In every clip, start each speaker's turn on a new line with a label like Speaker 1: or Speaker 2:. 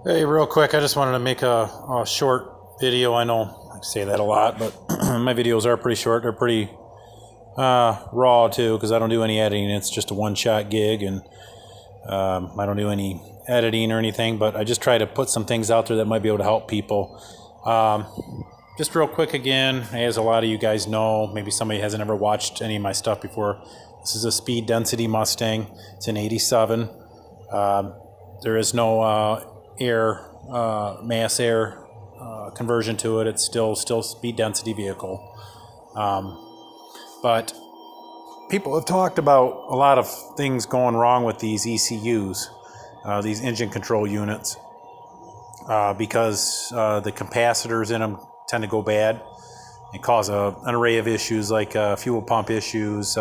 Speaker 1: Hey, real quick, I just wanted to make a short video. I know I say that a lot, but my videos are pretty short. They're pretty raw too, because I don't do any editing. It's just a one-shot gig, and I don't do any editing or anything, but I just try to put some things out there that might be able to help people. Just real quick again, as a lot of you guys know, maybe somebody hasn't ever watched any of my stuff before, this is a speed density Mustang. It's an 87. There is no mass air conversion to it. It's still speed density vehicle. But people have talked about a lot of things going wrong with these ECUs, these engine control units, because the capacitors in them tend to go bad and cause an array of issues like fuel pump issues,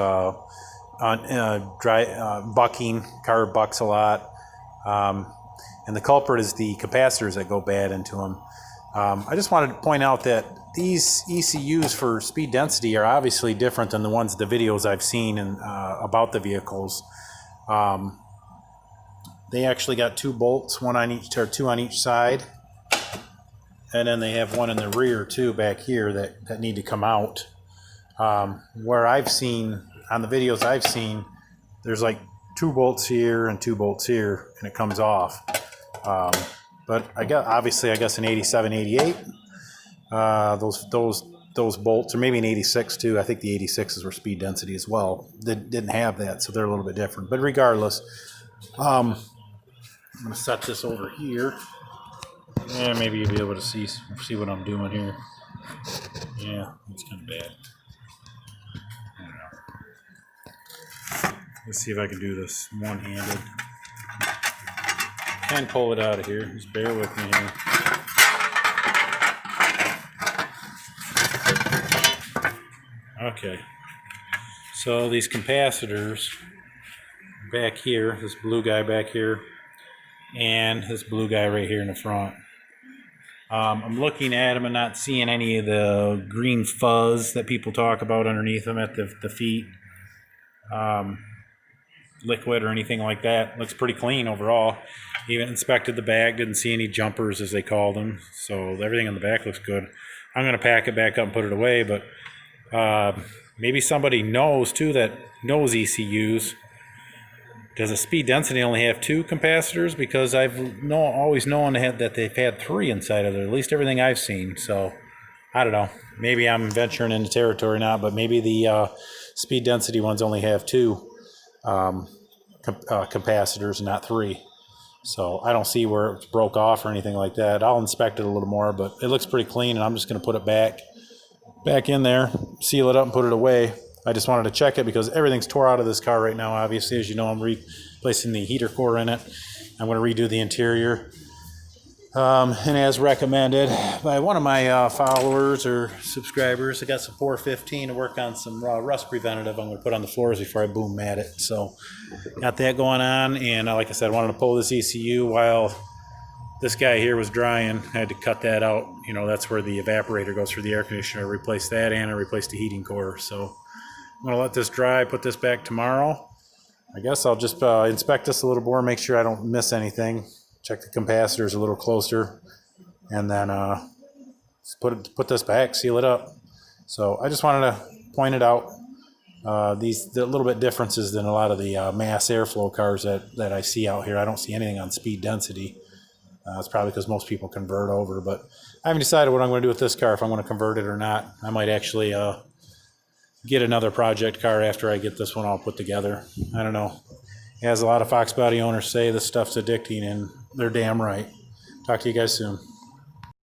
Speaker 1: bucking. Car bucks a lot. And the culprit is the capacitors that go bad into them. I just wanted to point out that these ECUs for speed density are obviously different than the ones, the videos I've seen about the vehicles. They actually got two bolts, one on each, or two on each side, and then they have one in the rear too back here that need to come out. Where I've seen, on the videos I've seen, there's like two bolts here and two bolts here, and it comes off. But I guess in 87, 88, those bolts, or maybe in 86 too. I think the 86s were speed density as well. They didn't have that, so they're a little bit different. But regardless, I'm going to set this over here. Yeah, maybe you'll be able to see what I'm doing here. Yeah, it's kind of bad. Let's see if I can do this one-handed. Can pull it out of here. Just bear with me here. Okay. So these capacitors back here, this blue guy back here, and this blue guy right here in the front. I'm looking at them and not seeing any of the green fuzz that people talk about underneath them at the feet. Liquid or anything like that. Looks pretty clean overall. Even inspected the bag, didn't see any jumpers as they called them, so everything in the back looks good. I'm going to pack it back up and put it away, but maybe somebody knows too that knows ECUs. Does a speed density only have two capacitors? Because I've always known that they've had three inside of it, at least everything I've seen. So I don't know. Maybe I'm venturing into territory now, but maybe the speed density ones only have two capacitors, not three. So I don't see where it's broke off or anything like that. I'll inspect it a little more, but it looks pretty clean, and I'm just going to put it back in there, seal it up, and put it away. I just wanted to check it because everything's tore out of this car right now. Obviously, as you know, I'm replacing the heater core in it. I'm going to redo the interior. And as recommended by one of my followers or subscribers, I got some 415 to work on some rust preventative I'm going to put on the floors before I boom mat it. So got that going on, and like I said, I wanted to pull this ECU while this guy here was drying. I had to cut that out. You know, that's where the evaporator goes for the air conditioner. I replaced that, and I replaced the heating core. So I'm going to let this dry, put this back tomorrow. I guess I'll just inspect this a little more, make sure I don't miss anything. Check the capacitors a little closer, and then put this back, seal it up. So I just wanted to point it out. The little bit differences than a lot of the mass airflow cars that I see out here. I don't see anything on speed density. It's probably because most people convert over, but I haven't decided what I'm going to do with this car, if I'm going to convert it or not. I might actually get another project car after I get this one all put together. I don't know. As a lot of Foxbody owners say, this stuff's addicting, and they're damn right. Talk to you guys soon.